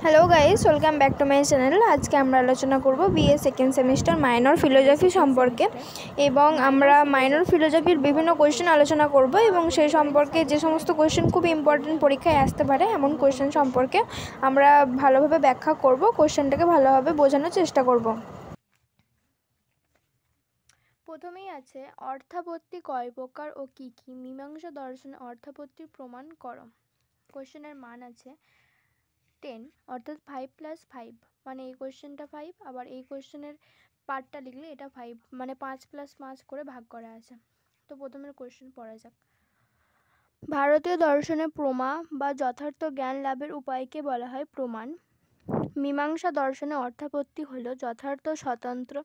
Hello guys, welcome back to my channel. আজকে আমরা আলোচনা করব BA second semester minor philosophy সম্পর্কে এবং আমরা মাইনর ফিলোজফির বিভিন্ন কোয়েশ্চেন আলোচনা করব এবং সেই সম্পর্কে যে সমস্ত কোয়েশ্চেন খুব ইম্পর্টেন্ট পরীক্ষায় আসতে পারে এমন কোয়েশ্চেন সম্পর্কে আমরা ভালোভাবে ব্যাখ্যা করব, কোয়েশ্চেনটাকে ভালোভাবে বোঝানোর চেষ্টা করব। প্রথমেই আছে অর্থাপত্তি কয় প্রকার ও কি কি? মীমাংসা দর্শনে অর্থাপত্তির প্রমাণ করো। কোয়েশ্চেনের মান আছে 10, অর্থাৎ 5+5, মানে এই কোয়েশ্চেনটা 5, আবার এই কোয়েশ্চেনের পার্টটা লিখলে এটা 5, মানে 5+5 করে ভাগ করা আছে। তো প্রথমের কোয়েশ্চেন পড়া যাক। ভারতীয় দর্শনে প্রমা বা যথার্থ জ্ঞান লাভের উপায়কে বলা হয় প্রমাণ। মীমাংসা দর্শনে অর্থাপত্তি হলো যথার্থ স্বতন্ত্র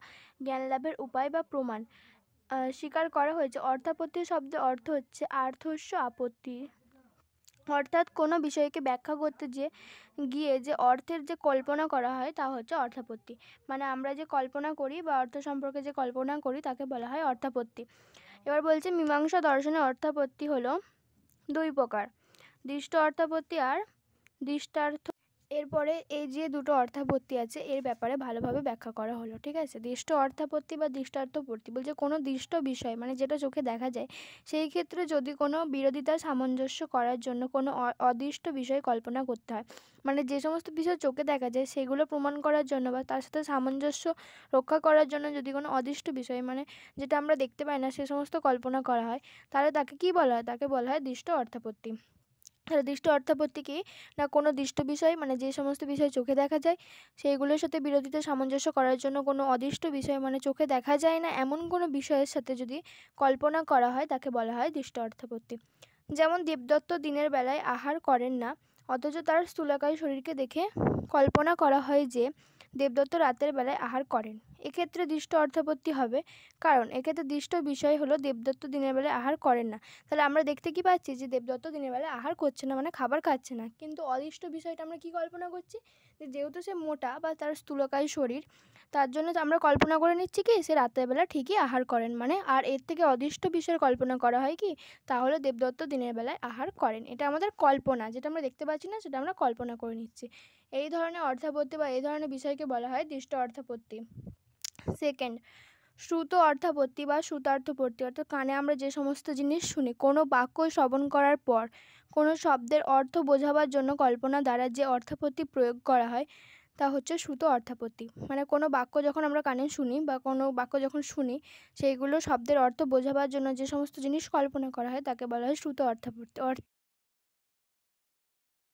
জ্ঞান লাভের উপায় বা প্রমাণ। স্বীকার করা হয়েছে অর্থাপত্তি শব্দের অর্থ হচ্ছে আর্থস্য আপত্তি, অর্থাৎ কোনো বিষয়কে ব্যাখ্যা করতে গিয়ে যে অর্থের যে কল্পনা করা হয় তা হচ্ছে অর্থাপত্তি। মানে আমরা যে কল্পনা করি বা অর্থ সম্পর্কে যে কল্পনা করি তাকে বলা হয় অর্থাপত্তি। এবার বলছে মীমাংসা দর্শনে অর্থাপত্তি হলো দুই প্রকার, দৃষ্ট অর্থাপত্তি আর দৃষ্টার্থ। এরপরে এই যে দুটো অর্থাপত্তি আছে এর ব্যাপারে ভালোভাবে ব্যাখ্যা করা হলো, ঠিক আছে। দৃষ্ট অর্থাপত্তি বা দৃষ্টার্থপত্তি বলছে কোনো দৃষ্ট বিষয়, মানে যেটা চোখে দেখা যায়, সেই ক্ষেত্রে যদি কোনো বিরোধিতা সামঞ্জস্য করার জন্য কোনো অদৃষ্ট বিষয় কল্পনা করতে হয়, মানে যে সমস্ত বিষয় চোখে দেখা যায় সেগুলো প্রমাণ করার জন্য বা তার সাথে সামঞ্জস্য রক্ষা করার জন্য যদি কোনো অদৃষ্ট বিষয়, মানে যেটা আমরা দেখতে পাই না, সে সমস্ত কল্পনা করা হয়, তাহলে তাকে কী বলা হয়? তাকে বলা হয় দৃষ্ট অর্থাপত্তি। তাহলে দৃষ্ট অর্থাপত্তি কি না, কোনো দৃষ্ট বিষয়, মানে যে সমস্ত বিষয় চোখে দেখা যায় সেইগুলোর সাথে বিরোধিতা সামঞ্জস্য করার জন্য কোনো অদৃষ্ট বিষয়, মানে চোখে দেখা যায় না এমন কোনো বিষয়ের সাথে যদি কল্পনা করা হয় তাকে বলা হয় দৃষ্ট অর্থাপত্তি। যেমন দেবদত্ত দিনের বেলায় আহার করেন না, অথচ তার স্থূলকায় শরীরকে দেখে কল্পনা করা হয় যে দেবদত্ত রাতের বেলায় আহার করেন। এক্ষেত্রে দৃষ্ট অর্থাপত্তি হবে, কারণ এক্ষেত্রে দৃষ্ট বিষয় হলো দেবদত্ত দিনের বেলায় আহার করেন না। তাহলে আমরা দেখতে কি পাচ্ছি যে দেবদত্ত দিনের বেলায় আহার করছে না, মানে খাবার খাচ্ছে না, কিন্তু অদৃষ্ট বিষয়টা আমরা কি কল্পনা করছি, যে যেহেতু সে মোটা বা তার স্থূলকায় শরীর, তার জন্য আমরা কল্পনা করে নিচ্ছি কি সে রাতের বেলা ঠিকই আহার করেন, মানে আর এর থেকে অদৃষ্ট বিষয়ের কল্পনা করা হয় কি, তাহলে দেবদত্ত দিনের বেলায় আহার করেন। এটা আমাদের কল্পনা, যেটা আমরা দেখতে পাচ্ছি না সেটা আমরা কল্পনা করে নিচ্ছি। এই ধরনের অর্থাপত্তি বা এই ধরনের বিষয়কে বলা হয় দৃষ্ট অর্থাপত্তি। সেকেন্ড, শ্রুত অর্থাপত্তি বা শ্রুতার্থপত্তি, অর্থাৎ কানে আমরা যে সমস্ত জিনিস শুনি, কোনো বাক্য শ্রবণ করার পর কোনো শব্দের অর্থ বোঝাবার জন্য কল্পনা দ্বারা যে অর্থাপত্তি প্রয়োগ করা হয় তা হচ্ছে শ্রুত অর্থাপত্তি। মানে কোনো বাক্য যখন আমরা কানে শুনি বা কোনো বাক্য যখন শুনি সেইগুলো শব্দের অর্থ বোঝাবার জন্য যে সমস্ত জিনিস কল্পনা করা হয় তাকে বলা হয় শ্রুত অর্থাপত্তি।